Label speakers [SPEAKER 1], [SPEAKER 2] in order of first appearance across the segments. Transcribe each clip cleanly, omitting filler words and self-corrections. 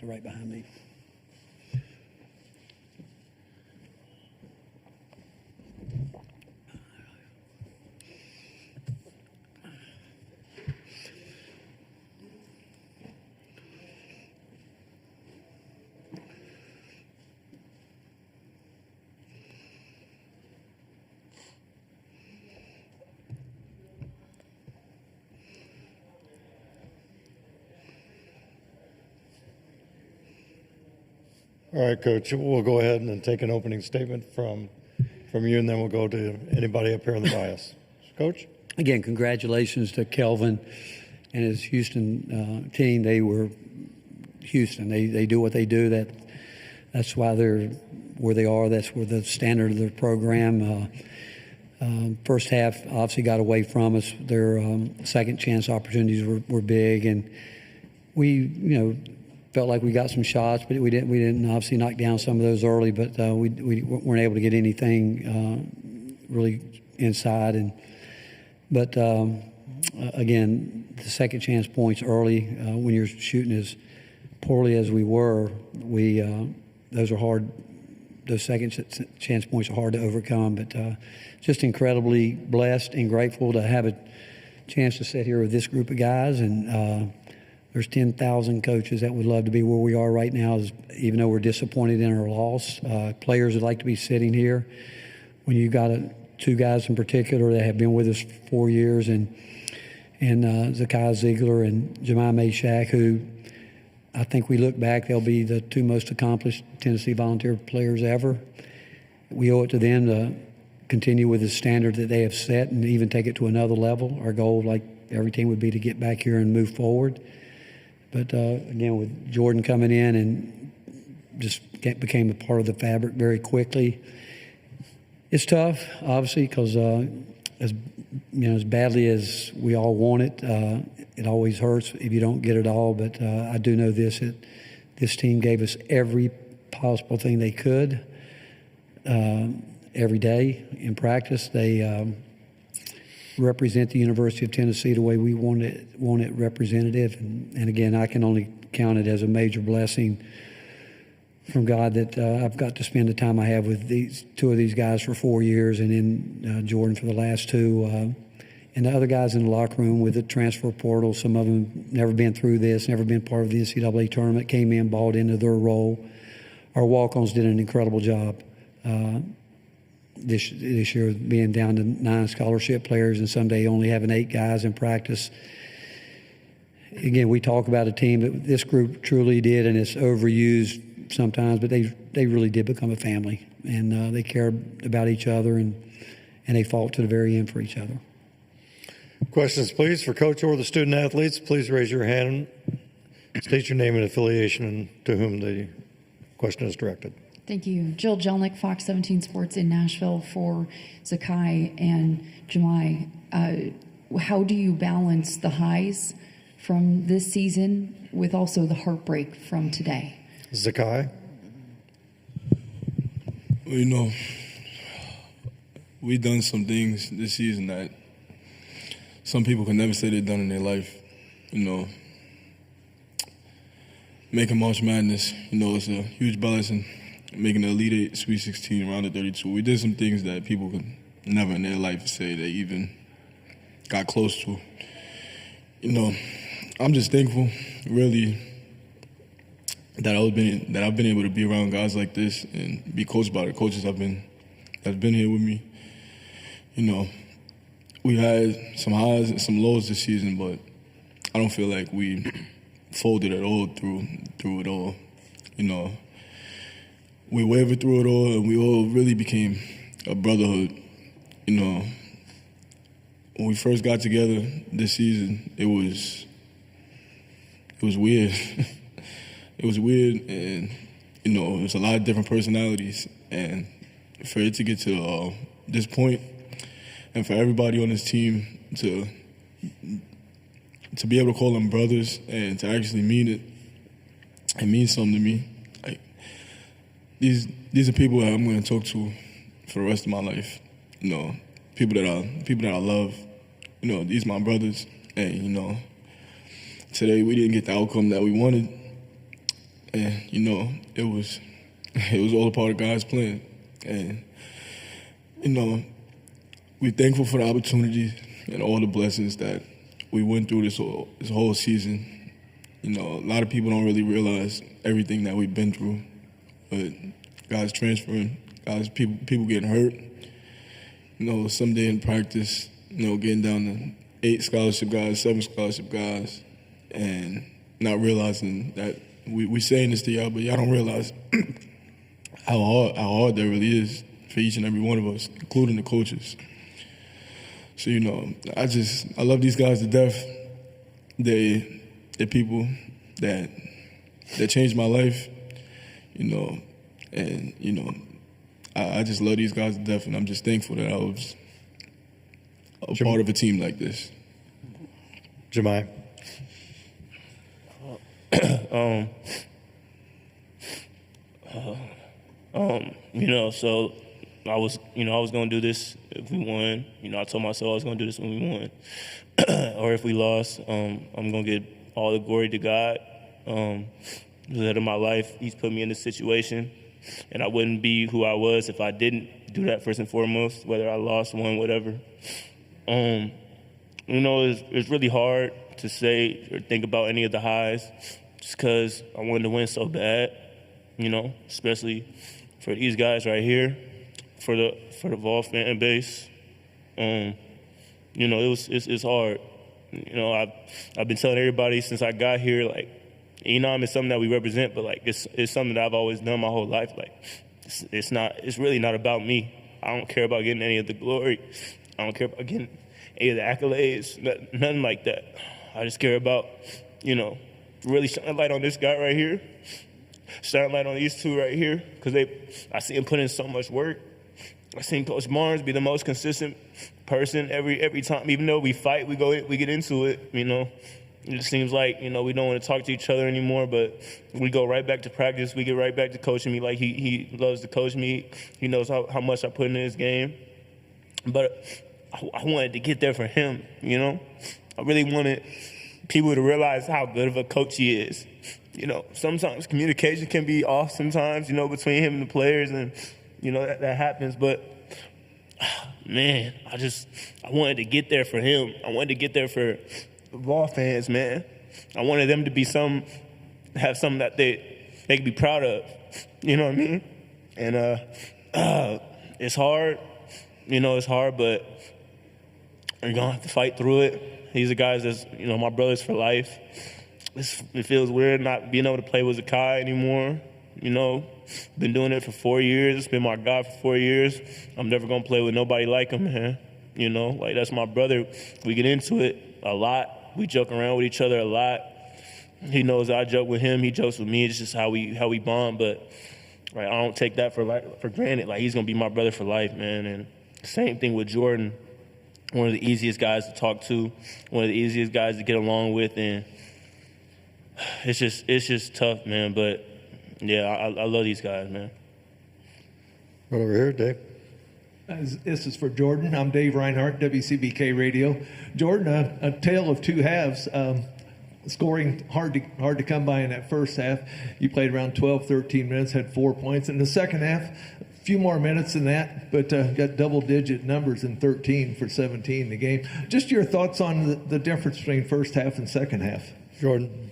[SPEAKER 1] to right behind me.
[SPEAKER 2] All right, Coach, we'll go ahead and then take an opening statement from you, and then we'll go to anybody up here on the dais. Coach?
[SPEAKER 1] Again, congratulations to Kelvin and his Houston team. They were Houston. They do what they do. That's why they're where they are. That's where the standard of their program. First half obviously got away from us. Their second chance opportunities were big, and we, felt like we got some shots, but we didn't obviously knock down some of those early, but we weren't able to get anything really inside. But again, the second chance points early, when you're shooting as poorly as we were, those are hard. Those second chance points are hard to overcome, but just incredibly blessed and grateful to have a chance to sit here with this group of guys. And there's 10,000 coaches that would love to be where we are right now, even though we're disappointed in our loss. Players would like to be sitting here. When you've got two guys in particular that have been with us 4 years, and Zakai, Zeigler, and Jahmai, Mashack, who I think we look back, they'll be the two most accomplished Tennessee Volunteer players ever. We owe it to them to continue with the standard that they have set and even take it to another level. Our goal, like every team, would be to get back here and move forward. But again, with Jordan coming in and just became a part of the fabric very quickly, it's tough, obviously, because as badly as we all want it, it always hurts if you don't get it all. But I do know this team gave us every possible thing they could every day in practice. They represent the University of Tennessee the way we want it representative. And again, I can only count it as a major blessing from God that I've got to spend the time I have with two of these guys for 4 years, and then Jordan for the last two. And the other guys in the locker room with the transfer portal, some of them never been through this, never been part of the NCAA tournament, came in, bought into their role. Our walk-ons did an incredible job. This year, being down to 9 scholarship players and someday only having 8 guys in practice. Again, we talk about a team, but this group truly did, and it's overused sometimes, but they really did become a family, and they cared about each other, and they fought to the very end for each other.
[SPEAKER 2] Questions, please, for Coach or the student athletes. Please raise your hand. State your name and affiliation and to whom the question is directed.
[SPEAKER 3] Thank you. Jill Jelnick, Fox 17 Sports in Nashville for Zakai and Jahmai. How do you balance the highs from this season with also the heartbreak from today?
[SPEAKER 2] Zakai?
[SPEAKER 4] Well, we've done some things this season that some people can never say they've done in their life. Making March Madness, it's a huge blessing. Making the Elite Eight, Sweet 16, round of 32. We did some things that people could never in their life say they even got close to. I'm just thankful, really, that I've been able to be around guys like this and be coached by the coaches that's been here with me. We had some highs and some lows this season, but I don't feel like we folded at all through it all. We wavered through it all, and we all really became a brotherhood. When we first got together this season, it was weird. It was weird, and it was a lot of different personalities. And for it to get to this point, and for everybody on this team to be able to call them brothers and to actually mean it, it means something to me. These are people that I'm going to talk to for the rest of my life. People that I love. These are my brothers. And today we didn't get the outcome that we wanted, And, it was all a part of God's plan. And, we're thankful for the opportunities and all the blessings that we went through this whole season. A lot of people don't really realize everything that we've been through. But God's transferring, people getting hurt. Some day in practice, getting down to 8 scholarship guys, 7 scholarship guys, and not realizing that we saying this to y'all, but y'all don't realize how hard that really is for each and every one of us, including the coaches. So, I love these guys to death. They're people that changed my life, and, I just love these guys to death, and I'm just thankful that I was a part of a team like this.
[SPEAKER 2] Jahmai.
[SPEAKER 5] So I was going to do this if we won. I told myself I was going to do this when we won. Or if we lost, I'm going to give all the glory to God. The head of my life, He's put me in this situation, and I wouldn't be who I was if I didn't do that first and foremost, whether I lost, won, whatever. It's really hard to say or think about any of the highs just because I wanted to win so bad, especially for these guys right here, for the Vols fan base. It's hard. I've been telling everybody since I got here, like, Enom is something that we represent, but like it's something that I've always done my whole life. Like it's really not about me. I don't care about getting any of the glory. I don't care about getting any of the accolades, nothing like that. I just care about, really shining light on this guy right here, shining light on these two right here, because I see him put in so much work. I seen Coach Barnes be the most consistent person every time. Even though we fight, we get into it, It just seems like, we don't want to talk to each other anymore, but we go right back to practice. We get right back to coaching me like he loves to coach me. He knows how much I put in his game. But I wanted to get there for him, I really wanted people to realize how good of a coach he is. Sometimes communication can be off sometimes, between him and the players, and, that happens. But, man, I wanted to get there for him. I wanted to get there for Vol fans, man. I wanted them to be have something that they could be proud of. You know what I mean? And it's hard. It's hard, but you're gonna have to fight through it. These are guys that's my brothers for life. It feels weird not being able to play with Zakai anymore. Been doing it for 4 years. It's been my guy for 4 years. I'm never gonna play with nobody like him, man. Like that's my brother. We get into it a lot. We joke around with each other a lot. He knows I joke with him. He jokes with me. It's just how we bond. But I don't take that for granted. Like, he's gonna be my brother for life, man. And same thing with Jordan. One of the easiest guys to talk to. One of the easiest guys to get along with. And it's just tough, man. But yeah, I love these guys, man.
[SPEAKER 2] Right over here, Dave.
[SPEAKER 6] This is for Jordan. I'm Dave Reinhardt, WCBK Radio. Jordan, a tale of two halves. Scoring hard to come by in that first half. You played around 12, 13 minutes, had 4 points. In the second half, a few more minutes than that, but got double-digit numbers in 13 for 17 in the game. Just your thoughts on the difference between first half and second half.
[SPEAKER 2] Jordan.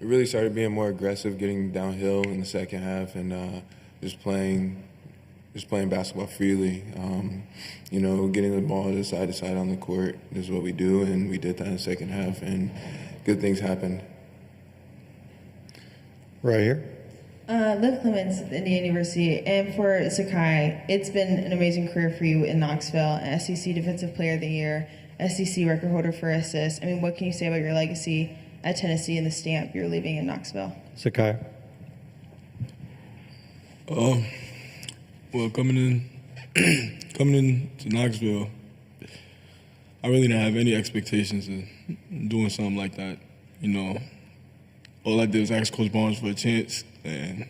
[SPEAKER 7] We really started being more aggressive, getting downhill in the second half, and just playing basketball freely. Getting the ball to side on the court is what we do, and we did that in the second half, and good things happened.
[SPEAKER 2] Right here.
[SPEAKER 8] Liv Clements with Indiana University, and for Zakai, it's been an amazing career for you in Knoxville, SEC Defensive Player of the Year, SEC record holder for assists. What can you say about your legacy at Tennessee and the stamp you're leaving in Knoxville?
[SPEAKER 2] Zakai.
[SPEAKER 4] Well, coming in to Knoxville, I really didn't have any expectations of doing something like that. All I did was ask Coach Barnes for a chance, and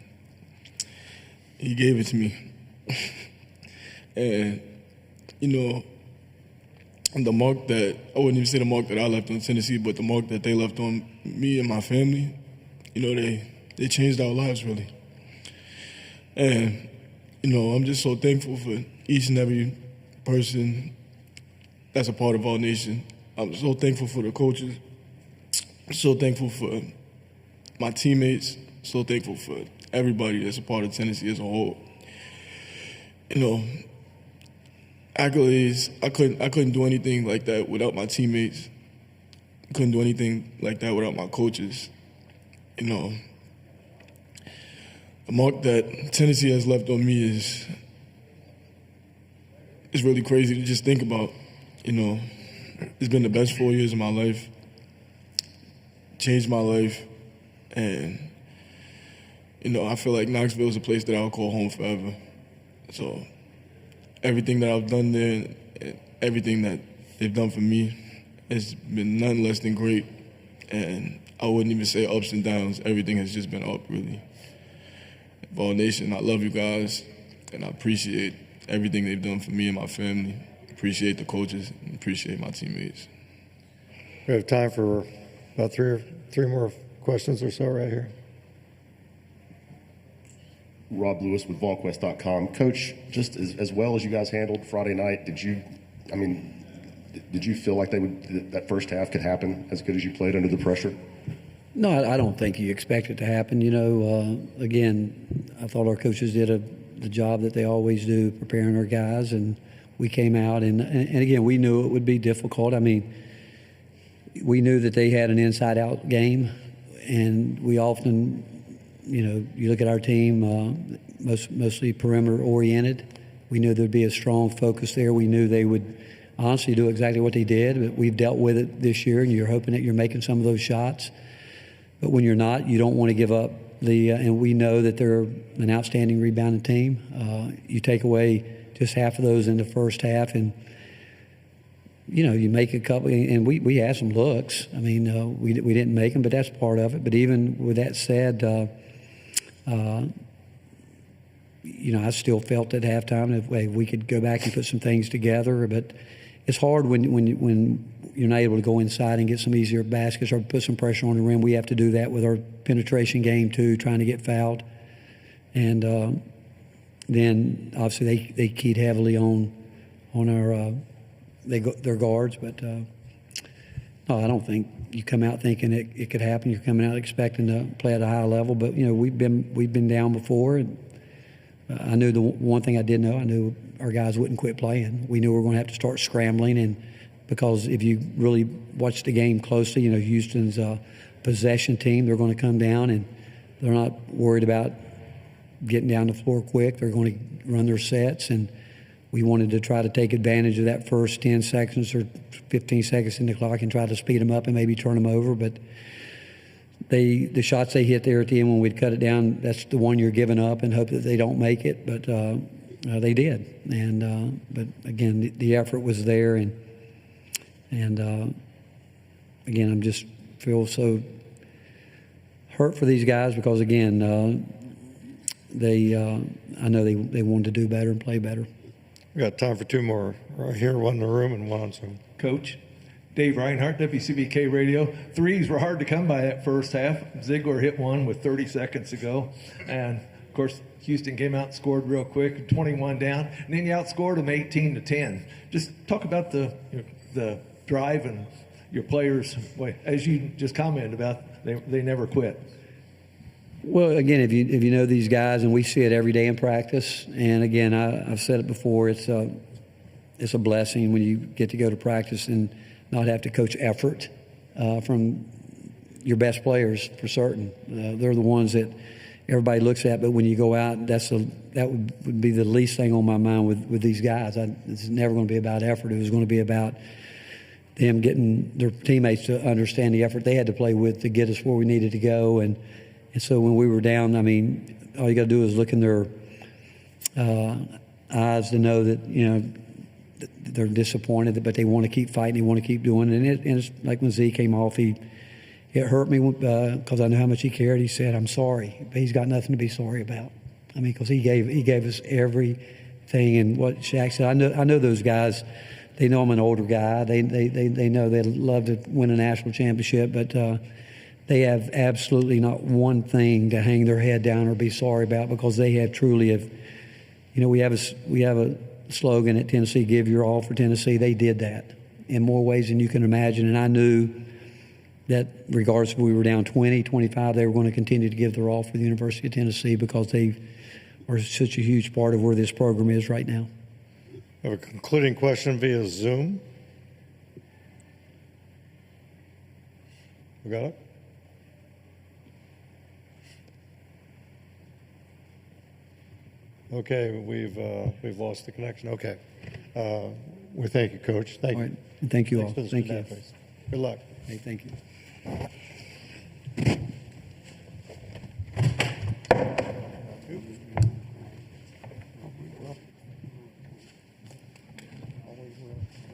[SPEAKER 4] he gave it to me. And the mark that, I wouldn't even say the mark that I left on Tennessee, but the mark that they left on me and my family, they changed our lives, really. And, I'm just so thankful for each and every person that's a part of our nation. I'm so thankful for the coaches. I'm so thankful for my teammates. So thankful for everybody that's a part of Tennessee as a whole. Accolades, I couldn't do anything like that without my teammates. Couldn't do anything like that without my coaches. The mark that Tennessee has left on me is really crazy to just think about. It's been the best 4 years of my life, changed my life, and I feel like Knoxville is a place that I'll call home forever. So everything that I've done there, and everything that they've done for me, has been none less than great. And I wouldn't even say ups and downs. Everything has just been up, really. Vol Nation, I love you guys, and I appreciate everything they've done for me and my family. Appreciate the coaches, and appreciate my teammates.
[SPEAKER 2] We have time for about three more questions or so right here.
[SPEAKER 9] Rob Lewis with VolQuest.com. Coach, just as well as you guys handled Friday night, did you feel like that first half could happen as good as you played under the pressure?
[SPEAKER 1] No, I don't think you expect it to happen. Again, I thought our coaches did the job that they always do, preparing our guys, and we came out, and again, we knew it would be difficult. I mean, we knew that they had an inside-out game, and we often, you look at our team, mostly perimeter-oriented. We knew there'd be a strong focus there. We knew they would honestly do exactly what they did, but we've dealt with it this year, and you're hoping that you're making some of those shots. But when you're not, you don't want to give up and we know that they're an outstanding rebounding team. You take away just half of those in the first half, and you make a couple, and we had some looks. I mean, we didn't make them, but that's part of it. But even with that said, I still felt at halftime that we could go back and put some things together. But it's hard when you're not able to go inside and get some easier baskets or put some pressure on the rim. We have to do that with our penetration game too, trying to get fouled. And then obviously they keyed heavily on our their guards. But no, I don't think you come out thinking it could happen. You're coming out expecting to play at a high level. But we've been down before, and I knew the one thing I did know. I knew our guys wouldn't quit playing. We knew we were going to have to start scrambling, and because if you really watch the game closely, Houston's a possession team. They're going to come down, and they're not worried about getting down the floor quick. They're going to run their sets, and we wanted to try to take advantage of that first 10 seconds or 15 seconds in the clock and try to speed them up and maybe turn them over. But the shots they hit there at the end when we'd cut it down, that's the one you're giving up and hope that they don't make it. But they did. And but again, the effort was there, and again, I'm just feel so hurt for these guys because again, I know they wanted to do better and play better.
[SPEAKER 2] We got time for two more right here, one in the room and one on Zoom.
[SPEAKER 6] Coach, Dave Reinhardt, WCBK Radio. Threes were hard to come by that first half. Zeigler hit one with 30 seconds to go. And, of course, Houston came out and scored real quick, 21 down. And then you outscored them 18-10. Just talk about the drive and your players, as you just commented about, they never quit.
[SPEAKER 1] Well, again, if you know these guys, and we see it every day in practice, and again, I've said it before, it's a blessing when you get to go to practice and not have to coach effort from your best players for certain. They're the ones that everybody looks at, but when you go out, that would be the least thing on my mind with these guys. It's never going to be about effort. It was going to be about them getting their teammates to understand the effort they had to play with to get us where we needed to go. And so when we were down, I mean, all you got to do is look in their eyes to know that, they're disappointed, but they want to keep fighting. They want to keep doing it. And it's like when Z came off, it hurt me because I know how much he cared. He said, "I'm sorry," but he's got nothing to be sorry about. I mean, because he gave us everything. And what Shaq said, I know those guys they know I'm an older guy. They know they'd love to win a national championship, but they have absolutely not one thing to hang their head down or be sorry about, because they have truly have. You know, we have a slogan at Tennessee: "Give your all for Tennessee." They did that in more ways than you can imagine, and I knew that regardless if we were down 20, 25, they were going to continue to give their all for the University of Tennessee, because they are such a huge part of where this program is right now.
[SPEAKER 2] I have a concluding question via Zoom. We got it? Okay, we've lost the connection. Okay. We thank you, Coach. Thank
[SPEAKER 1] All
[SPEAKER 2] you.
[SPEAKER 1] right. Thank you all.
[SPEAKER 2] Thanks to the
[SPEAKER 1] Thank
[SPEAKER 2] student
[SPEAKER 1] you.
[SPEAKER 2] athletes. Good luck.
[SPEAKER 1] Hey, thank you.